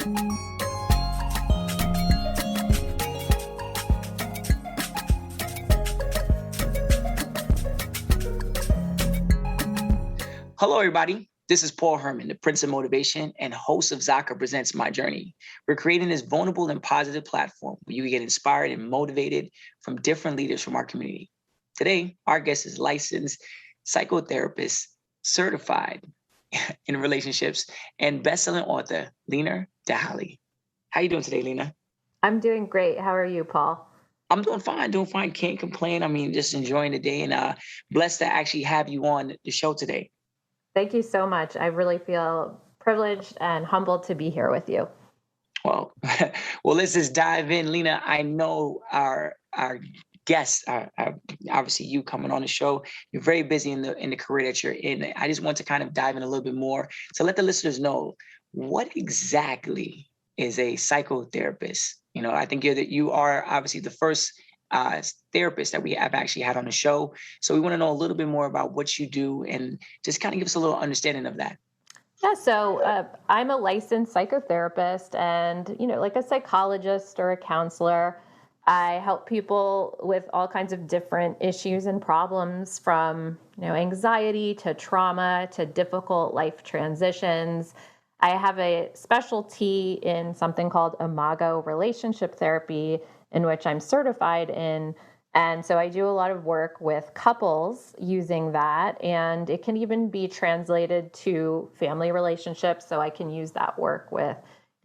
Hello, everybody. This is Paul Herman, the Prince of Motivation and host of Zaka Presents My Journey. We're creating this vulnerable and positive platform where you can get inspired and motivated from different leaders from our community. Today, our guest is licensed psychotherapist, certified in relationships, and best-selling author, Lena Derhally. How you doing today, Lena? I'm doing great. How are you, Paul? I'm doing fine. Can't complain. I mean, just enjoying the day and blessed to actually have you on the show today. Thank you so much. I really feel privileged and humbled to be here with you. Well, let's just dive in. Lena, I know our guests are obviously you coming on the show. You're very busy in the career that you're in. I just want to kind of dive in a little bit more to let the listeners know what exactly is a psychotherapist. You know, I think you are obviously the first therapist that we have actually had on the show. So we want to know a little bit more about what you do and just kind of give us a little understanding of that. Yeah, so I'm a licensed psychotherapist and, like a psychologist or a counselor. I help people with all kinds of different issues and problems from, anxiety to trauma to difficult life transitions. I have a specialty in something called Imago relationship therapy, in which I'm certified in. And so I do a lot of work with couples using that. And it can even be translated to family relationships. So I can use that work with,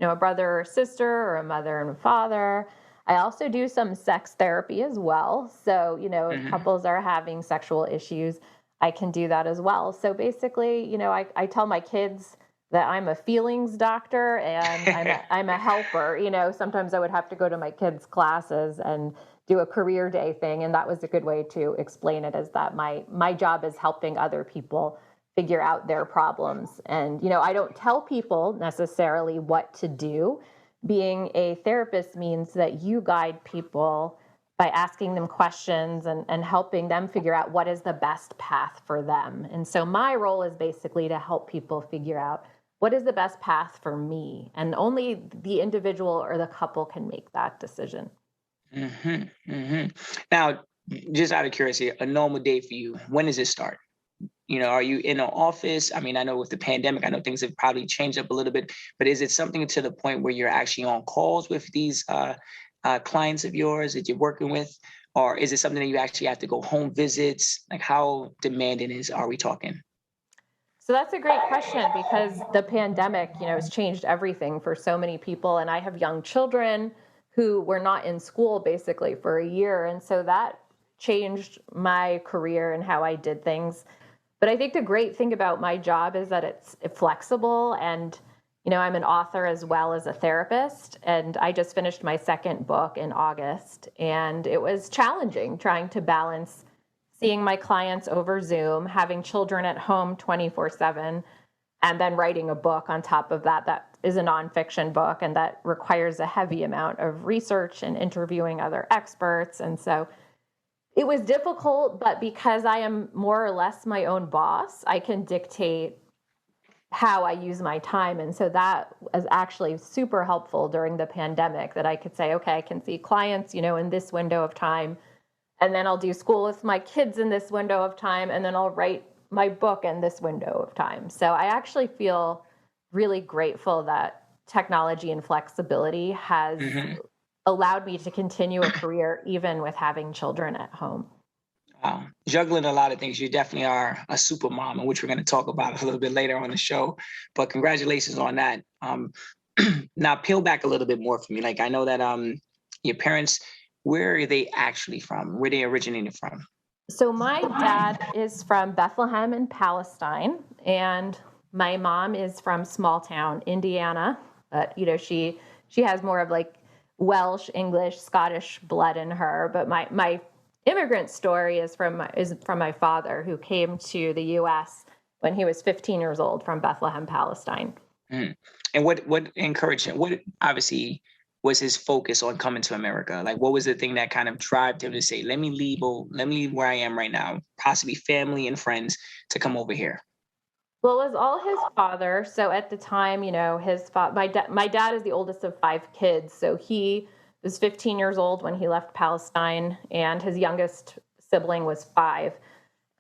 a brother or sister or a mother and a father. I also do some sex therapy as well. So, if couples are having sexual issues, I can do that as well. So basically, I tell my kids that I'm a feelings doctor and I'm a helper. Sometimes I would have to go to my kids' classes and do a career day thing. And that was a good way to explain it, is that my job is helping other people figure out their problems. And, I don't tell people necessarily what to do. Being a therapist means that you guide people by asking them questions and helping them figure out what is the best path for them. And so my role is basically to help people figure out what is the best path for me? And only the individual or the couple can make that decision. Now, just out of curiosity, a normal day for you, when does it start? Are you in an office? I mean, I know with the pandemic, I know things have probably changed up a little bit, but is it something to the point where you're actually on calls with these clients of yours that you're working with? Or is it something that you actually have to go home visits? Like, how demanding are we talking? So that's a great question, because the pandemic, has changed everything for so many people. And I have young children who were not in school basically for a year. And so that changed my career and how I did things. But I think the great thing about my job is that it's flexible. And, I'm an author as well as a therapist. And I just finished my second book in August. And it was challenging trying to balance seeing my clients over Zoom, having children at home 24/7, and then writing a book on top of that. That is a nonfiction book, and that requires a heavy amount of research and interviewing other experts. And so it was difficult, but because I am more or less my own boss, I can dictate how I use my time. And so that was actually super helpful during the pandemic, that I could say, okay, I can see clients, in this window of time. And then I'll do school with my kids in this window of time. And then I'll write my book in this window of time. So I actually feel really grateful that technology and flexibility has allowed me to continue a career even with having children at home. Wow. Juggling a lot of things. You definitely are a super mom, and which we're going to talk about a little bit later on the show. But congratulations on that. Now, peel back a little bit more for me. Like, I know that your parents, where are they actually from? Where they originated from? So my dad is from Bethlehem in Palestine, and my mom is from small town Indiana. But she has more of like Welsh, English, Scottish blood in her. But my immigrant story is from my father, who came to the U.S. when he was 15 years old from Bethlehem, Palestine. And what encouraged him? What obviously was his focus on coming to America? Like, what was the thing that kind of drove him to say, let me leave where I am right now, possibly family and friends, to come over here? Well, it was all his father. So at the time, his my dad is the oldest of five kids. So he was 15 years old when he left Palestine, and his youngest sibling was 5.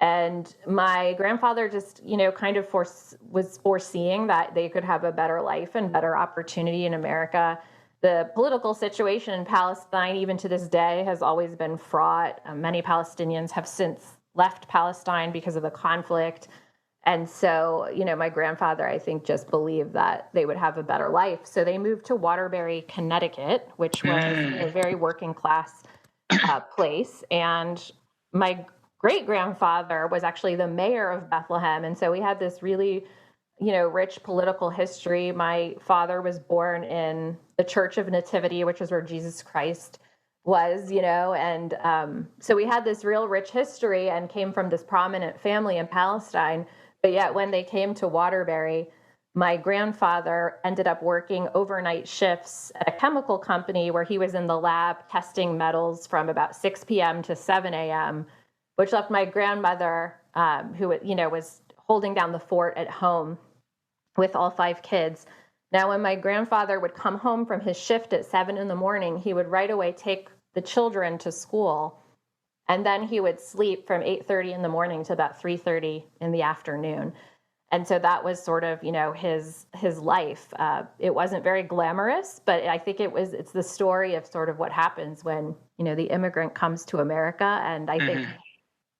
And my grandfather just, kind of was foreseeing that they could have a better life and better opportunity in America. The political situation in Palestine, even to this day, has always been fraught. Many Palestinians have since left Palestine because of the conflict. And so, my grandfather, I think, just believed that they would have a better life. So they moved to Waterbury, Connecticut, which was a very working class place. And my great grandfather was actually the mayor of Bethlehem. And so we had this really, rich political history. My father was born in the Church of Nativity, which is where Jesus Christ was, and so we had this real rich history and came from this prominent family in Palestine. But yet when they came to Waterbury, my grandfather ended up working overnight shifts at a chemical company where he was in the lab testing metals from about 6 p.m. to 7 a.m., which left my grandmother, who, was holding down the fort at home with all 5 kids. Now, when my grandfather would come home from his shift at 7 in the morning, he would right away take the children to school. And then he would sleep from 8:30 in the morning to about 3:30 in the afternoon. And so that was sort of, his life. It wasn't very glamorous, but I think it's the story of sort of what happens when, the immigrant comes to America. And I think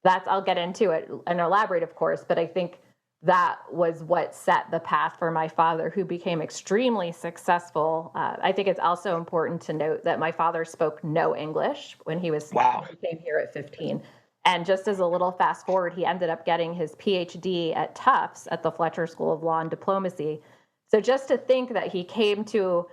I'll get into it and elaborate, of course, but I think that was what set the path for my father, who became extremely successful. I think it's also important to note that my father spoke no English when he came here at 15. And just as a little fast forward, he ended up getting his PhD at Tufts at the Fletcher School of Law and Diplomacy. So just to think that he came to,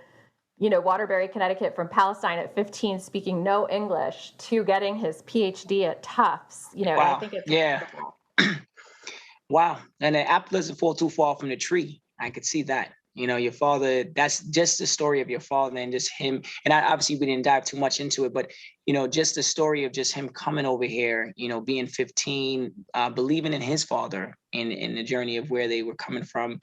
Waterbury, Connecticut from Palestine at 15, speaking no English, to getting his PhD at Tufts, I think it's incredible. Wow. And the apple doesn't fall too far from the tree. I could see that. Your father, that's just the story of your father and just him. And obviously we didn't dive too much into it, but, just the story of just him coming over here, being 15, believing in his father in the journey of where they were coming from,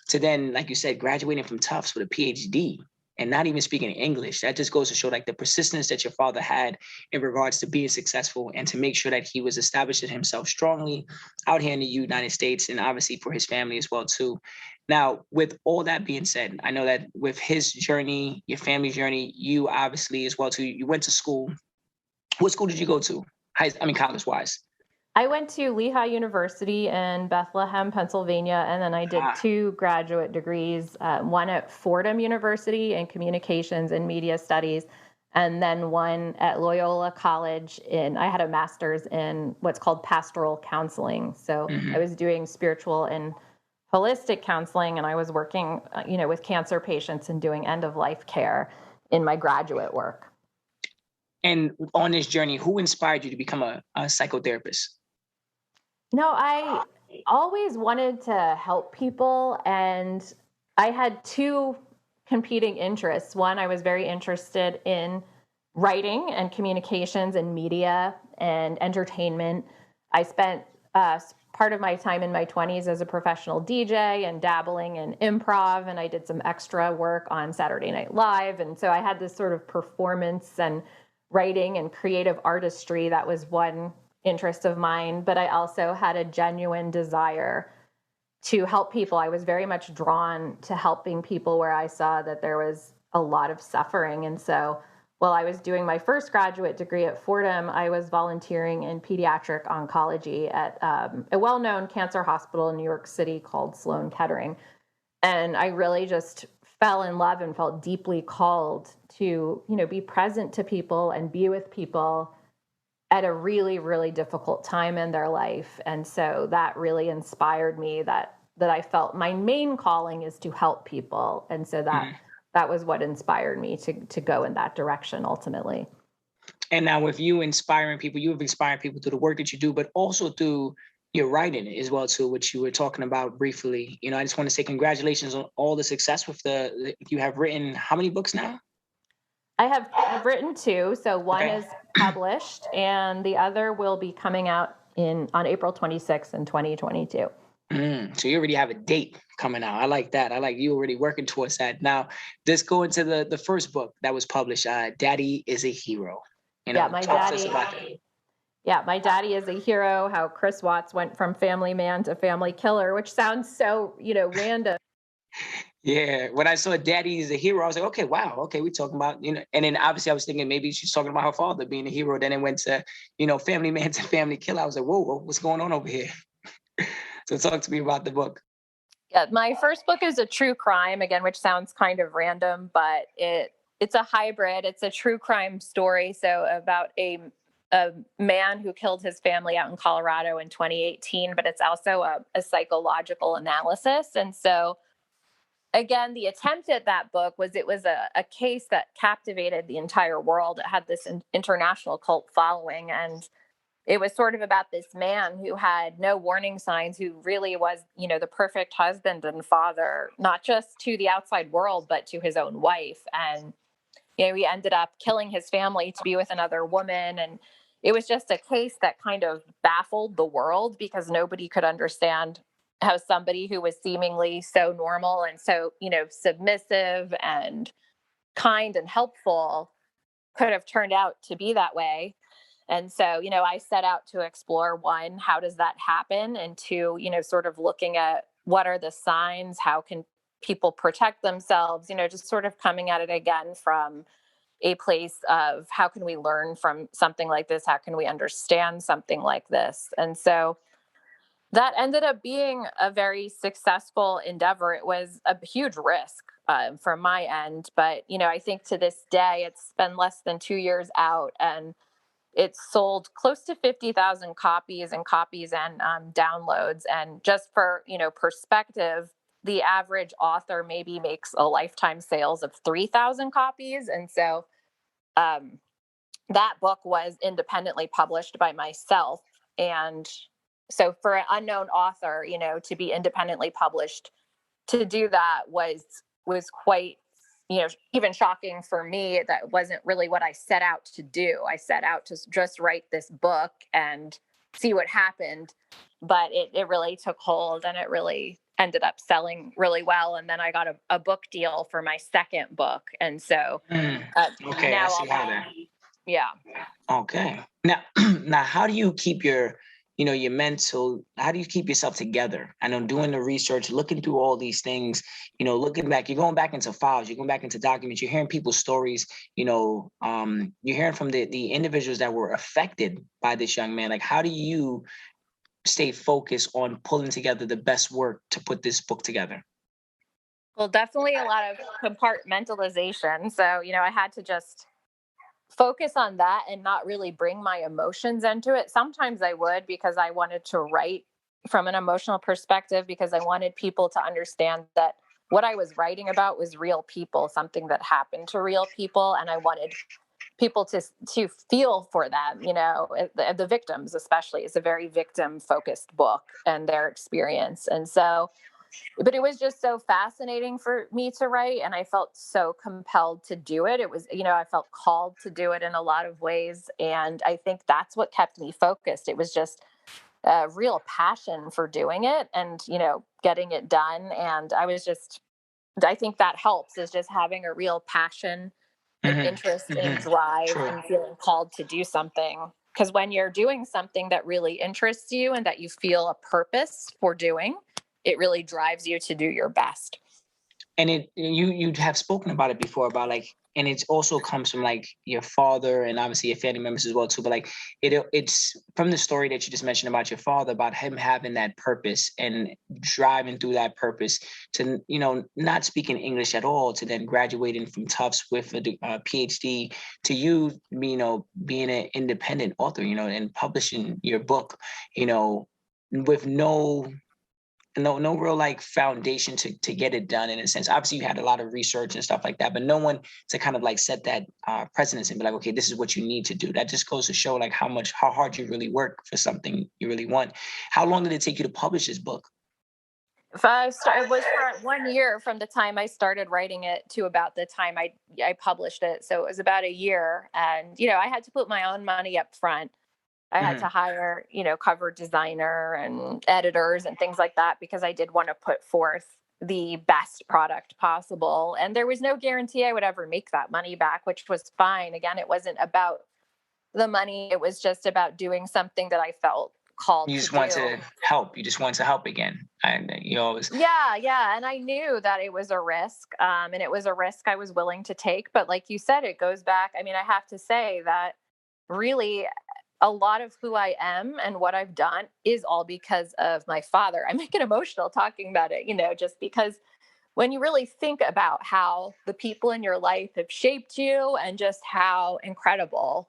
to then, like you said, graduating from Tufts with a PhD. And not even speaking English. That just goes to show like the persistence that your father had in regards to being successful and to make sure that he was establishing himself strongly out here in the United States, and obviously for his family as well too. Now, with all that being said, I know that with his journey, your family's journey, you obviously as well too, you went to school. What school did you go to? College-wise? I went to Lehigh University in Bethlehem, Pennsylvania, and then I did 2 graduate degrees, one at Fordham University in Communications and Media Studies, and then one at Loyola College I had a master's in what's called pastoral counseling. So I was doing spiritual and holistic counseling, and I was working, with cancer patients and doing end-of-life care in my graduate work. And on this journey, who inspired you to become a psychotherapist? I always wanted to help people, and I had 2 competing interests. One, I was very interested in writing and communications and media and entertainment. I spent part of my time in my 20s as a professional DJ and dabbling in improv, and I did some extra work on Saturday Night Live. And so I had this sort of performance and writing and creative artistry that was one interest of mine, but I also had a genuine desire to help people. I was very much drawn to helping people where I saw that there was a lot of suffering. And so while I was doing my first graduate degree at Fordham, I was volunteering in pediatric oncology at a well-known cancer hospital in New York City called Sloan Kettering. And I really just fell in love and felt deeply called to, be present to people and be with people at a really, really difficult time in their life. And so that really inspired me that I felt my main calling is to help people. And so that was what inspired me to go in that direction ultimately. And now with you inspiring people, you have inspired people through the work that you do, but also through your writing as well too, which you were talking about briefly. I just want to say congratulations on all the success with you have written how many books now? I've written 2. So one is published and the other will be coming out on April 26th in 2022. So you already have a date coming out. I like that. I like you already working towards that. Now, let's go into the first book that was published. Daddy is a Hero. Yeah, my Talk to us daddy. about that. Yeah, my daddy is a hero. How Chris Watts went from family man to family killer, which sounds so, random. Yeah, when I saw Daddy is a Hero, I was like, okay, wow, okay, we're talking about, and then obviously I was thinking maybe she's talking about her father being a hero. Then it went to, family man to family killer. I was like, whoa, what's going on over here? So talk to me about the book. Yeah, my first book is a true crime again, which sounds kind of random, but it's a hybrid. It's a true crime story. So about a man who killed his family out in Colorado in 2018, but it's also a psychological analysis. And so again, the attempt at that book was it was a case that captivated the entire world. It had this international cult following, and it was sort of about this man who had no warning signs, who really was, the perfect husband and father, not just to the outside world, but to his own wife. And, he ended up killing his family to be with another woman. And it was just a case that kind of baffled the world because nobody could understand how somebody who was seemingly so normal and so, submissive and kind and helpful could have turned out to be that way. And so, I set out to explore one, how does that happen? And two, sort of looking at what are the signs? How can people protect themselves? Just sort of coming at it again from a place of how can we learn from something like this? How can we understand something like this? And so that ended up being a very successful endeavor. It was a huge risk from my end. But, I think to this day, it's been less than 2 years out, and it's sold close to 50,000 copies and downloads. And just for, perspective, the average author maybe makes a lifetime sales of 3,000 copies. And so um, that book was independently published by myself. And so for an unknown author, to be independently published, to do that was quite, even shocking for me. That wasn't really what I set out to do. I set out to just write this book and see what happened, but it really took hold, and it really ended up selling really well. And then I got a book deal for my second book. And so Okay, I now see how that. yeah. Okay. Now, now, how do you keep your mental? How do you keep yourself together? I know doing the research, looking through all these things, looking back, you're going back into files, you're going back into documents, you're hearing people's stories, you're hearing from the individuals that were affected by this young man. Like, how do you stay focused on pulling together the best work to put this book together? Well, definitely a lot of compartmentalization. So, I had to just focus on that and not really bring my emotions into it. Sometimes I would, because I wanted to write from an emotional perspective, because I wanted people to understand that what I was writing about was real people, something that happened to real people, and I wanted people to feel for them, the victims especially. It's a very victim focused book and their experience. And so, but it was just so fascinating for me to write, and I felt so compelled to do it. It was, I felt called to do it in a lot of ways, and I think that's what kept me focused. It was just a real passion for doing it and, getting it done. And I think that helps, is just having a real passion and interest and drive True. and feeling called to do something. Because when you're doing something that really interests you and that you feel a purpose for doing, it really drives you to do your best. And you have spoken about it before, about like, and it also comes from like your father and obviously your family members as well too, but like it's from the story that you just mentioned about your father, about him having that purpose and driving through that purpose to not speaking English at all, to then graduating from Tufts with a PhD, to you being an independent author, and publishing your book, with no real like foundation to get it done, in a sense. Obviously you had a lot of research and stuff like that, but no one to kind of like set that precedence and be like, okay, this is what you need to do. That just goes to show like how hard you really work for something you really want. How long did it take you to publish this book? If it was for 1 year from the time I started writing it to about the time I published it. So it was about a year, and I had to put my own money up front. I had Mhm. to hire, cover designer and editors and things like that because I did want to put forth the best product possible. And there was no guarantee I would ever make that money back, which was fine. Again, it wasn't about the money, it was just about doing something that I felt called You to just want do. to help. You just want to help again, and you always. Yeah, yeah. And I knew that it was a risk. And it was a risk I was willing to take. But like you said, it goes back. I mean, I have to say that really a lot of who I am and what I've done is all because of my father. I make it emotional talking about it, just because when you really think about how the people in your life have shaped you and just how incredible,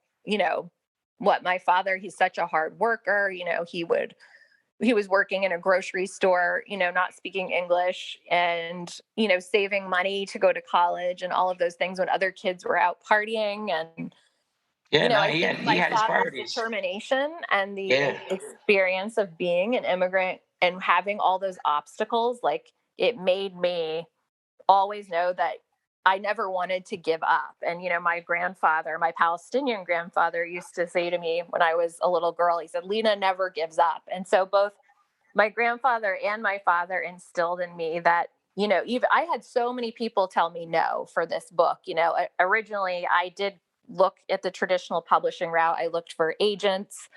what my father, he's such a hard worker, he was working in a grocery store, not speaking English and, saving money to go to college and all of those things when other kids were out partying. And, Yeah, no, I he think had he my had his father's priorities. determination and the Yeah. experience of being an immigrant and having all those obstacles, like it made me always know that I never wanted to give up. And, my grandfather, my Palestinian grandfather, used to say to me when I was a little girl, he said, Lena never gives up. And so both my grandfather and my father instilled in me that, even I had so many people tell me no for this book. Originally I did look at the traditional publishing route. I looked for agents.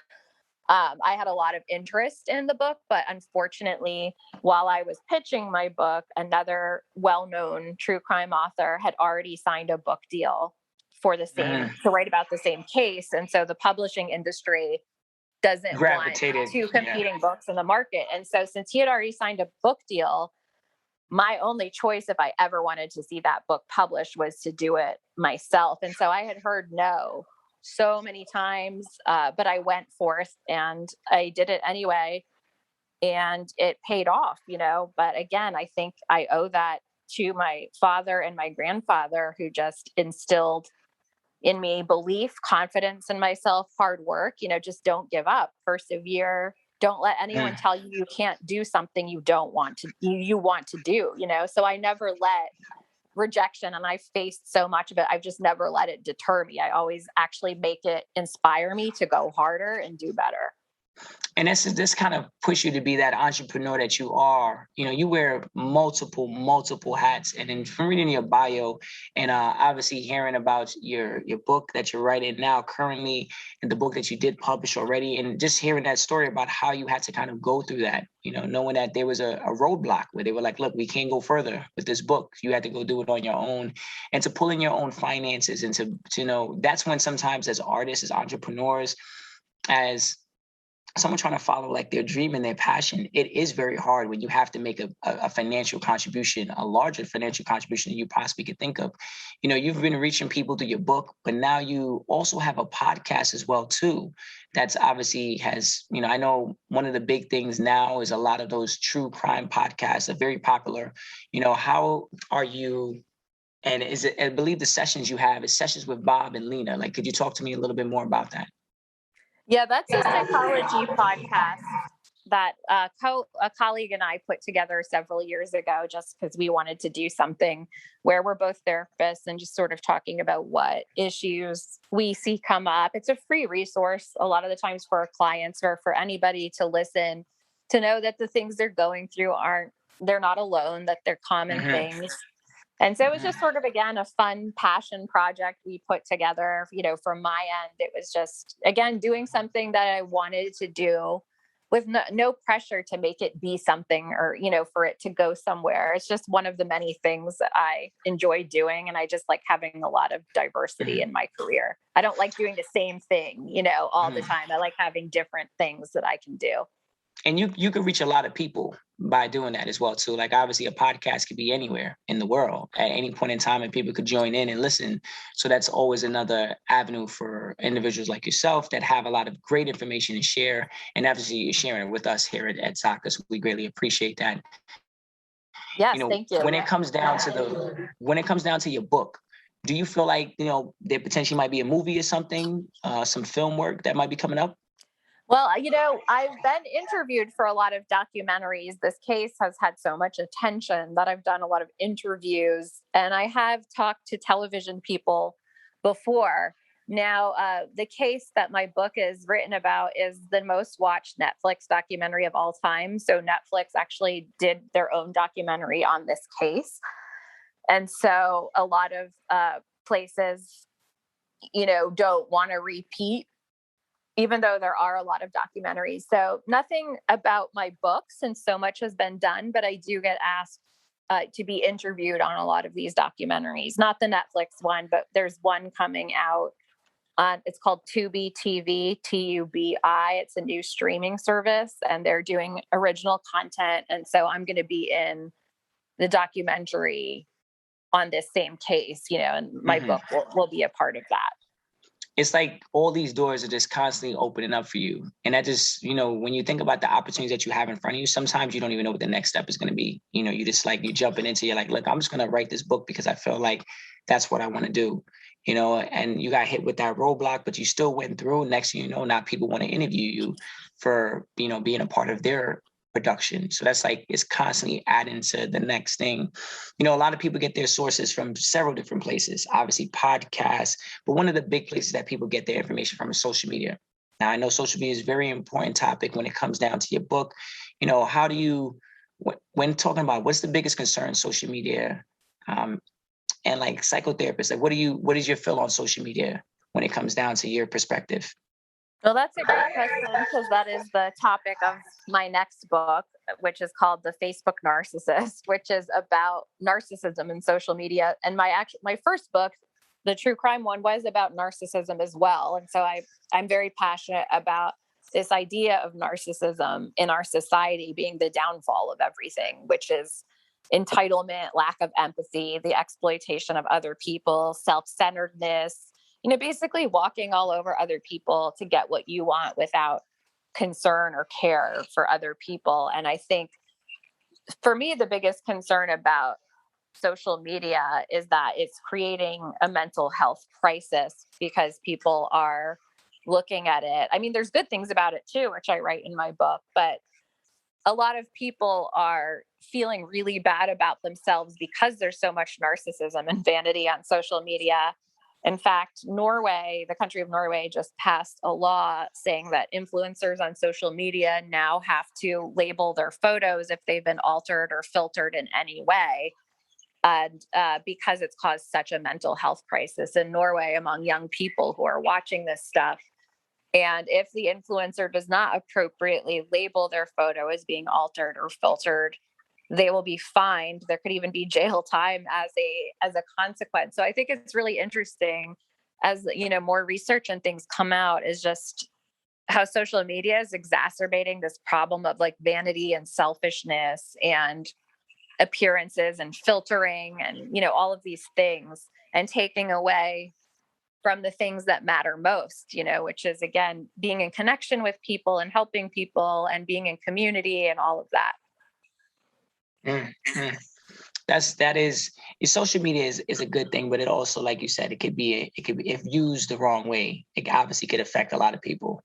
I had a lot of interest in the book, but unfortunately, while I was pitching my book, another well known true crime author had already signed a book deal for Mhm. to write about the same case. And so the publishing industry doesn't want Gravitated. two Yeah. competing books in the market. And so since he had already signed a book deal, my only choice if I ever wanted to see that book published was to do it myself. And so I had heard no so many times, but I went forth and I did it anyway. And it paid off, But again, I think I owe that to my father and my grandfather who just instilled in me belief, confidence in myself, hard work, just don't give up, persevere. Don't let anyone Mm. tell you you can't do something you don't want to you want to do, So I never let rejection, and I faced so much of it. I've just never let it deter me. I always actually make it inspire me to go harder and do better. And this kind of push you to be that entrepreneur that you are. You wear multiple hats. And then from reading your bio and obviously hearing about your book that you're writing now currently, and the book that you did publish already, and just hearing that story about how you had to kind of go through that, knowing that there was a roadblock where they were like, look, we can't go further with this book. You had to go do it on your own, and to pull in your own finances, and to that's when sometimes as artists, as entrepreneurs, as someone trying to follow like their dream and their passion, it is very hard when you have to make a financial contribution, a larger financial contribution than you possibly could think of. You've been reaching people through your book, but now you also have a podcast as well too. That's obviously I know one of the big things now is a lot of those true crime podcasts are very popular. How are you? And is it, I believe the sessions you have is sessions with Bob and Lena. Like, could you talk to me a little bit more about that? Yeah, that's a psychology podcast that a colleague and I put together several years ago just because we wanted to do something where we're both therapists and just sort of talking about what issues we see come up. It's a free resource a lot of the times for our clients or for anybody to listen, to know that the things they're going through they're not alone, that they're common Hmm. things. And so it was Hmm. just sort of, again, a fun passion project we put together. From my end, it was just, again, doing something that I wanted to do with no pressure to make it be something or, for it to go somewhere. It's just one of the many things that I enjoy doing. And I just like having a lot of diversity in my career. I don't like doing the same thing, all the Hmm. time. I like having different things that I can do. And you can reach a lot of people by doing that as well too. Like obviously a podcast could be anywhere in the world at any point in time, and people could join in and listen. So that's always another avenue for individuals like yourself that have a lot of great information to share. And obviously you're sharing it with us here at Zaka, so we greatly appreciate that. Yes, thank you. When it comes down to your book, do you feel like there potentially might be a movie or something, some film work that might be coming up? Well, I've been interviewed for a lot of documentaries. This case has had so much attention that I've done a lot of interviews and I have talked to television people before. Now, the case that my book is written about is the most watched Netflix documentary of all time. So Netflix actually did their own documentary on this case. And so a lot of places, don't want to repeat, even though there are a lot of documentaries. So nothing about my book, since so much has been done, but I do get asked to be interviewed on a lot of these documentaries. Not the Netflix one, but there's one coming out. It's called Tubi TV, Tubi. It's a new streaming service, and they're doing original content. And so I'm going to be in the documentary on this same case, and my book will be a part of that. It's like all these doors are just constantly opening up for you. And that just, when you think about the opportunities that you have in front of you, sometimes you don't even know what the next step is going to be. You just you jumping into, you're like, look, I'm just going to write this book because I feel like that's what I want to do, and you got hit with that roadblock, but you still went through. Next thing you know, now people want to interview you for, being a part of their production. So that's it's constantly adding to the next thing. A lot of people get their sources from several different places, obviously podcasts, but one of the big places that people get their information from is social media. Now, I know social media is a very important topic when it comes down to your book. How do you, when talking about what's the biggest concern in social media, and psychotherapists, what is your feel on social media when it comes down to your perspective? Well, that's a great question, because that is the topic of my next book, which is called The Facebook Narcissist, which is about narcissism in social media. And my first book, the true crime one, was about narcissism as well. And so I'm very passionate about this idea of narcissism in our society being the downfall of everything, which is entitlement, lack of empathy, the exploitation of other people, self-centeredness, basically walking all over other people to get what you want without concern or care for other people. And I think for me, the biggest concern about social media is that it's creating a mental health crisis because people are looking at it. I mean, there's good things about it too, which I write in my book, but a lot of people are feeling really bad about themselves because there's so much narcissism and vanity on social media. In fact, Norway, the country of Norway, just passed a law saying that influencers on social media now have to label their photos if they've been altered or filtered in any way. And because it's caused such a mental health crisis in Norway among young people who are watching this stuff. And if the influencer does not appropriately label their photo as being altered or filtered, they will be fined. There could even be jail time as a consequence. So I think it's really interesting as more research and things come out, is just how social media is exacerbating this problem of vanity and selfishness and appearances and filtering and all of these things, and taking away from the things that matter most, which is, again, being in connection with people and helping people and being in community and all of that. Mm-hmm. Social media is a good thing, but it also, like you said, it could be if used the wrong way, it obviously could affect a lot of people.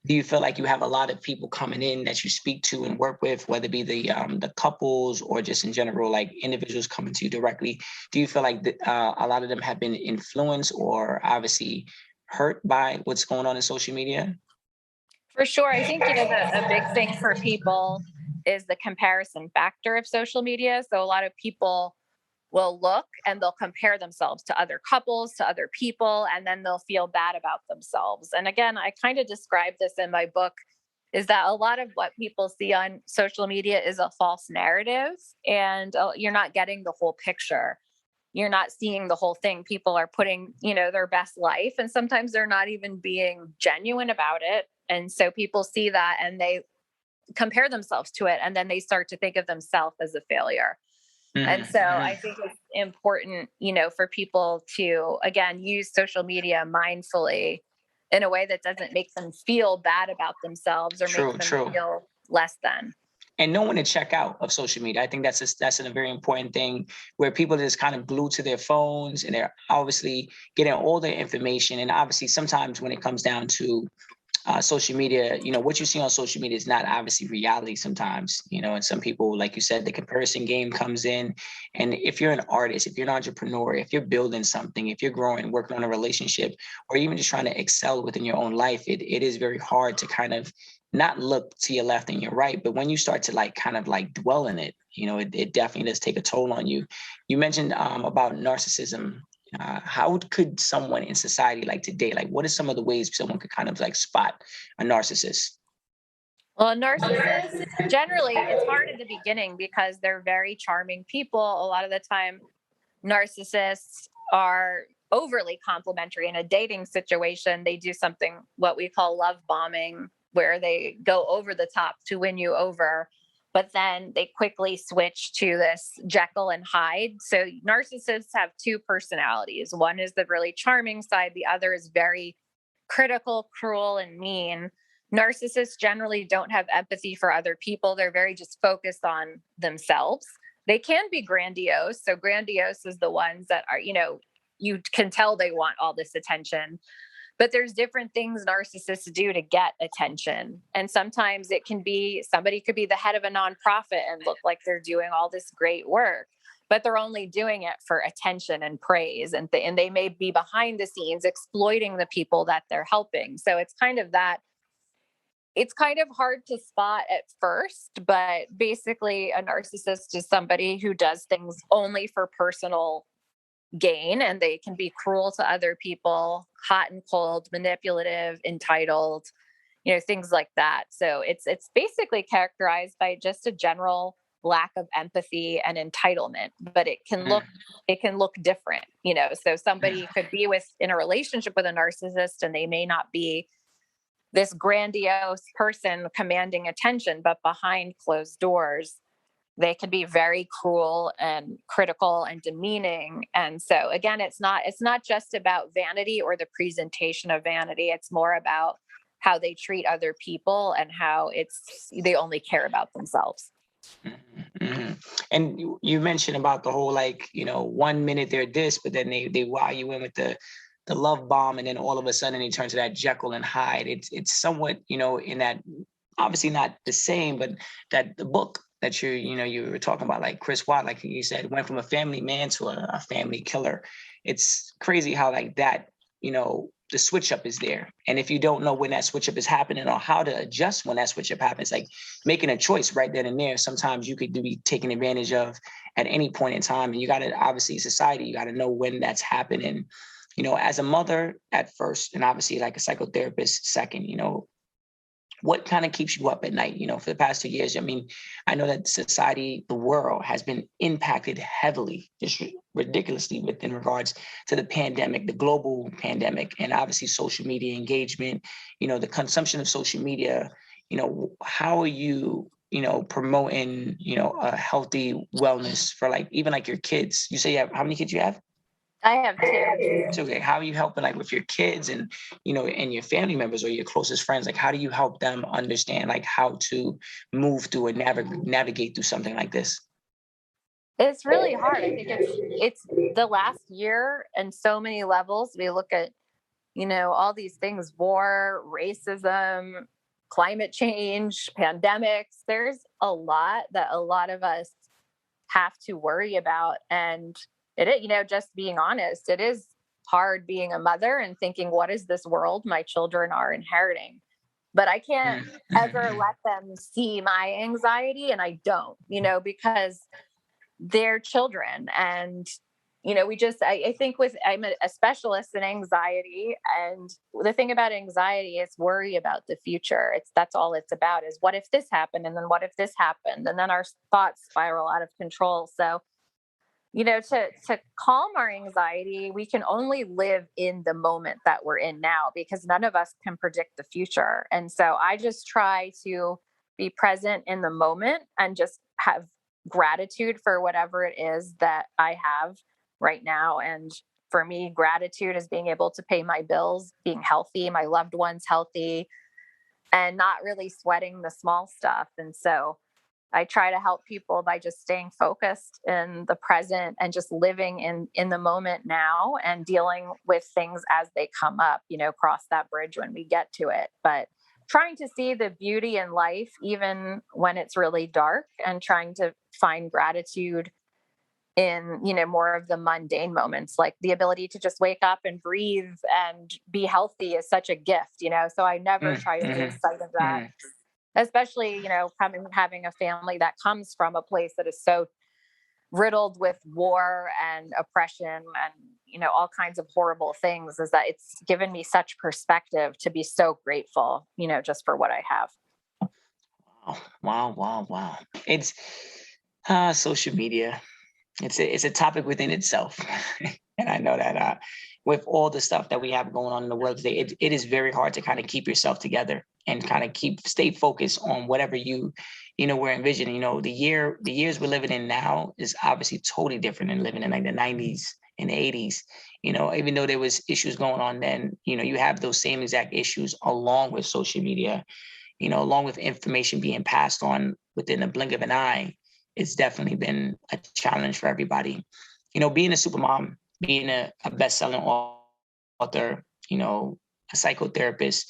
Do you feel like you have a lot of people coming in that you speak to and work with, whether it be the couples or just in general, individuals coming to you directly? Do you feel like a lot of them have been influenced or obviously hurt by what's going on in social media? For sure. I think, a big thing for people is the comparison factor of social media. So a lot of people will look and they'll compare themselves to other couples, to other people, and then they'll feel bad about themselves. And again, I kind of describe this in my book, is that a lot of what people see on social media is a false narrative, and you're not getting the whole picture. You're not seeing the whole thing. People are putting, their best life, and sometimes they're not even being genuine about it. And so people see that and they compare themselves to it, and then they start to think of themselves as a failure. Mm-hmm. And so I think it's important, for people to, again, use social media mindfully in a way that doesn't make them feel bad about themselves or make them feel less than. And knowing to check out of social media. I think that's a very important thing, where people are just kind of glued to their phones and they're obviously getting all their information. And obviously sometimes when it comes down to social media, what you see on social media is not obviously reality sometimes, and some people, like you said, the comparison game comes in. And if you're an artist, if you're an entrepreneur, if you're building something, if you're growing, working on a relationship, or even just trying to excel within your own life, it is very hard to kind of not look to your left and your right. But when you start to like kind of like dwell in it, it definitely does take a toll on you. You mentioned about narcissism. How could someone in society like today, like what are some of the ways someone could kind of like spot a narcissist? Well, narcissists, generally, it's hard in the beginning because they're very charming people. A lot of the time, narcissists are overly complimentary in a dating situation. They do something what we call love bombing, where they go over the top to win you over, but then they quickly switch to this Jekyll and Hyde. So narcissists have two personalities. One is the really charming side, the other is very critical, cruel, and mean. Narcissists generally don't have empathy for other people. They're very just focused on themselves. They can be grandiose. So grandiose is the ones that are, you can tell they want all this attention. But there's different things narcissists do to get attention. And sometimes it can be somebody could be the head of a nonprofit and look like they're doing all this great work, but they're only doing it for attention and praise. And they may be behind the scenes exploiting the people that they're helping. So it's kind of hard to spot at first, but basically a narcissist is somebody who does things only for personal gain, and they can be cruel to other people, hot and cold, manipulative, entitled, things like that. So it's basically characterized by just a general lack of empathy and entitlement, but it can look different, so somebody could be in a relationship with a narcissist and they may not be this grandiose person commanding attention, but behind closed doors, they can be very cruel and critical and demeaning. And so again, it's not just about vanity or the presentation of vanity. It's more about how they treat other people and how they only care about themselves. Mm-hmm. And you mentioned about the whole, like, 1 minute they're this, but then they wow you in with the love bomb, and then all of a sudden they turn to that Jekyll and Hyde. It's somewhat, in that, obviously not the same, but that the book that you were talking about, like Chris Watt, like you said, went from a family man to a family killer. It's crazy how like that, the switch up is there. And if you don't know when that switch up is happening or how to adjust when that switch up happens, like making a choice right then and there, sometimes you could be taken advantage of at any point in time. And you got to, obviously, society, you got to know when that's happening. As a mother at first, and obviously like a psychotherapist second, what kind of keeps you up at night, for the past 2 years? I mean, I know that society, the world has been impacted heavily, just ridiculously within regards to the pandemic, the global pandemic, and obviously social media engagement, the consumption of social media. How are you, promoting, a healthy wellness for like, even like your kids? You say you have, how many kids you have? I have two. So, okay, how are you helping like with your kids and and your family members or your closest friends? Like, how do you help them understand like how to move through and navigate through something like this? It's really hard. I think it's the last year and so many levels. We look at, all these things: war, racism, climate change, pandemics. There's a lot that a lot of us have to worry about. And just being honest, it is hard being a mother and thinking, what is this world my children are inheriting? But I can't ever let them see my anxiety. And I don't, because they're children. And, I think I'm a specialist in anxiety. And the thing about anxiety is worry about the future. That's all it's about, is what if this happened? And then what if this happened? And then our thoughts spiral out of control. So, to calm our anxiety, we can only live in the moment that we're in now, because none of us can predict the future. And so I just try to be present in the moment and just have gratitude for whatever it is that I have right now. And for me, gratitude is being able to pay my bills, being healthy, my loved ones healthy, and not really sweating the small stuff. And so I try to help people by just staying focused in the present and just living in the moment now and dealing with things as they come up, cross that bridge when we get to it. But trying to see the beauty in life, even when it's really dark, and trying to find gratitude in, more of the mundane moments, like the ability to just wake up and breathe and be healthy is such a gift, so I never try to lose sight of that, especially, having a family that comes from a place that is so riddled with war and oppression and, all kinds of horrible things, is that it's given me such perspective to be so grateful, just for what I have. Wow. It's social media. It's a topic within itself. And I know that with all the stuff that we have going on in the world today, it is very hard to kind of keep yourself together and kind of stay focused on whatever we're envisioning. The years we're living in now is obviously totally different than living in like the 90s and the 80s. Even though there was issues going on then, you have those same exact issues along with social media, along with information being passed on within a blink of an eye. It's definitely been a challenge for everybody. Being a supermom, being a best-selling author, a psychotherapist,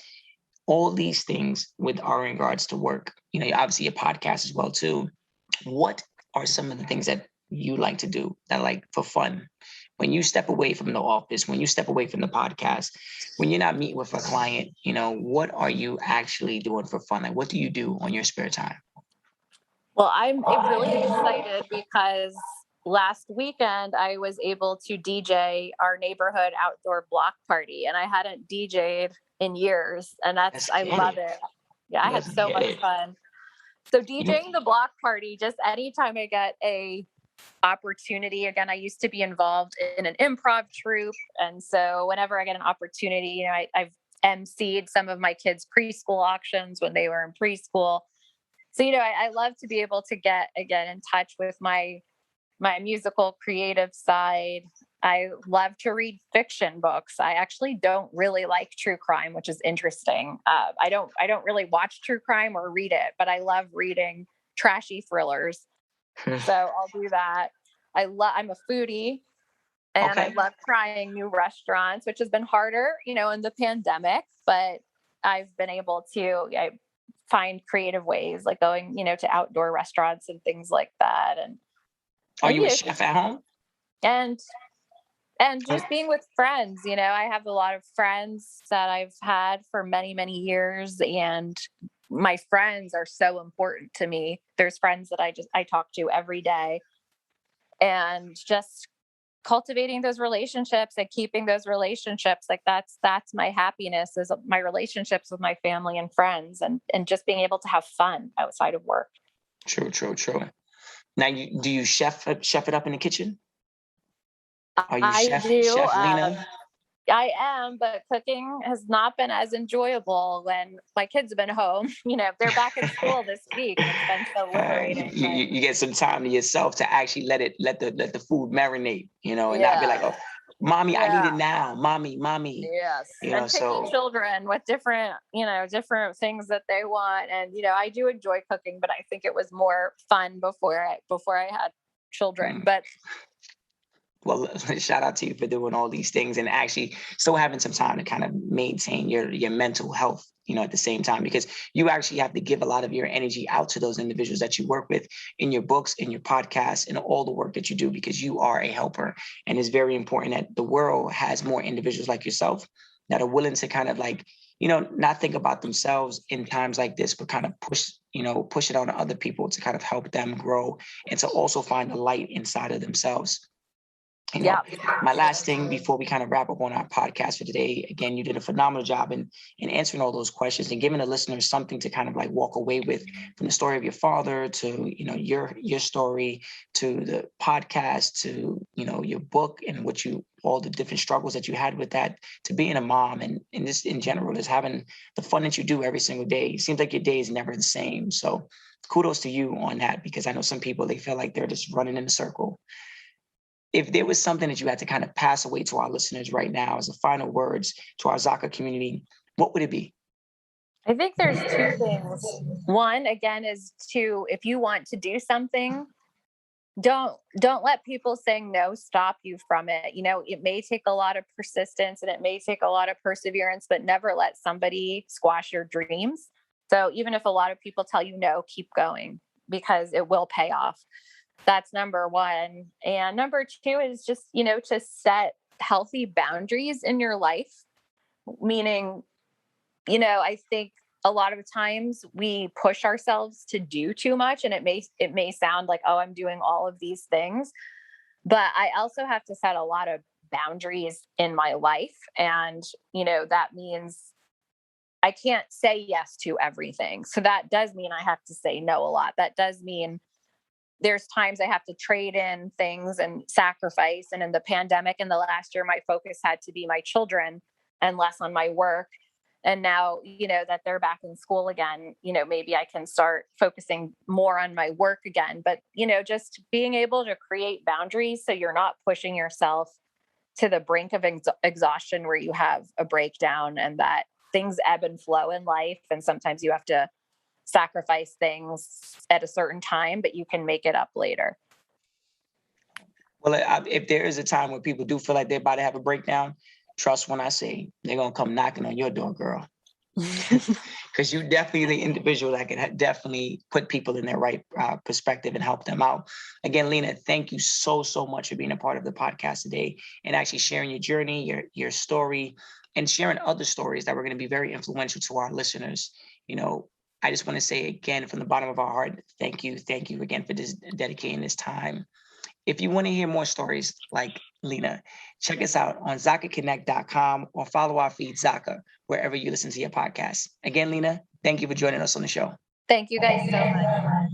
all these things with our regards to work. Obviously a podcast as well too. What are some of the things that you like to do that like for fun? When you step away from the office, when you step away from the podcast, when you're not meeting with a client, what are you actually doing for fun? Like, what do you do on your spare time? Well, I'm really excited because last weekend I was able to DJ our neighborhood outdoor block party, and I hadn't DJ'd in years, and I love it. Yeah, I had so much fun. So DJing the block party, just anytime I get a opportunity. Again, I used to be involved in an improv troupe, and so whenever I get an opportunity, I've emceed some of my kids' preschool auctions when they were in preschool. So, I love to be able to get again in touch with my musical creative side. I love to read fiction books. I actually don't really like true crime, which is interesting. I don't really watch true crime or read it, but I love reading trashy thrillers. So I'll do that. I'm a foodie, and I love trying new restaurants, which has been harder, in the pandemic, but I've been able to find creative ways, like going, to outdoor restaurants and things like that. And are you a chef at home? And just being with friends, I have a lot of friends that I've had for many, many years, and my friends are so important to me. There's friends that I talk to every day, and just cultivating those relationships and keeping those relationships, like that's my happiness, is my relationships with my family and friends, and just being able to have fun outside of work. True. Now, do you chef it up in the kitchen? Are you Chef Lena? I am, but cooking has not been as enjoyable when my kids have been home. They're back in school this week, and it's been so liberating. You get some time to yourself to actually let the food marinate, and not be like, oh, mommy, I need it now. Mommy. Yes. And picking children with different things that they want. And, I do enjoy cooking, but I think it was more fun before I had children. But well, shout out to you for doing all these things and actually still having some time to kind of maintain your mental health, at the same time, because you actually have to give a lot of your energy out to those individuals that you work with in your books, in your podcasts, and all the work that you do, because you are a helper. And it's very important that the world has more individuals like yourself that are willing to kind of like, not think about themselves in times like this, but kind of push it on other people to kind of help them grow and to also find the light inside of themselves. My last thing before we kind of wrap up on our podcast for today, again, you did a phenomenal job in answering all those questions and giving the listeners something to kind of like walk away with, from the story of your father to, your story, to the podcast, to, your book and all the different struggles that you had with that, to being a mom and just in general, just having the fun that you do every single day. It seems like your day is never the same. So kudos to you on that, because I know some people, they feel like they're just running in a circle. If there was something that you had to kind of pass away to our listeners right now as the final words to our Zaka community, what would it be? I think there's two things. One, again, is to, if you want to do something, don't let people saying no stop you from it. You know, it may take a lot of persistence and it may take a lot of perseverance, but never let somebody squash your dreams. So even if a lot of people tell you no, keep going because it will pay off. That's number one. And number two is just, you know, to set healthy boundaries in your life, meaning, you know, I think a lot of times we push ourselves to do too much, and it may sound like, oh, I'm doing all of these things, but I also have to set a lot of boundaries in my life. And, you know, that means I can't say yes to everything. So that does mean I have to say no a lot. That does mean there's times I have to trade in things and sacrifice. And in the pandemic in the last year, my focus had to be my children and less on my work. And now, you know, that they're back in school again, you know, maybe I can start focusing more on my work again. But, you know, just being able to create boundaries so you're not pushing yourself to the brink of exhaustion where you have a breakdown, and that things ebb and flow in life. And sometimes you have to sacrifice things at a certain time, but you can make it up later. Well, if there is a time when people do feel like they're about to have a breakdown, trust when I say they're going to come knocking on your door, girl. Because you definitely the individual that can definitely put people in their right perspective and help them out. Again, Lena, thank you so much for being a part of the podcast today and actually sharing your journey, your story, and sharing other stories that were going to be very influential to our listeners. You know, I just want to say again from the bottom of our heart, thank you again for dedicating this time. If you want to hear more stories like Lena, check us out on ZakaConnect.com or follow our feed Zaka wherever you listen to your podcast. Again, Lena, thank you for joining us on the show. Thank you guys so much.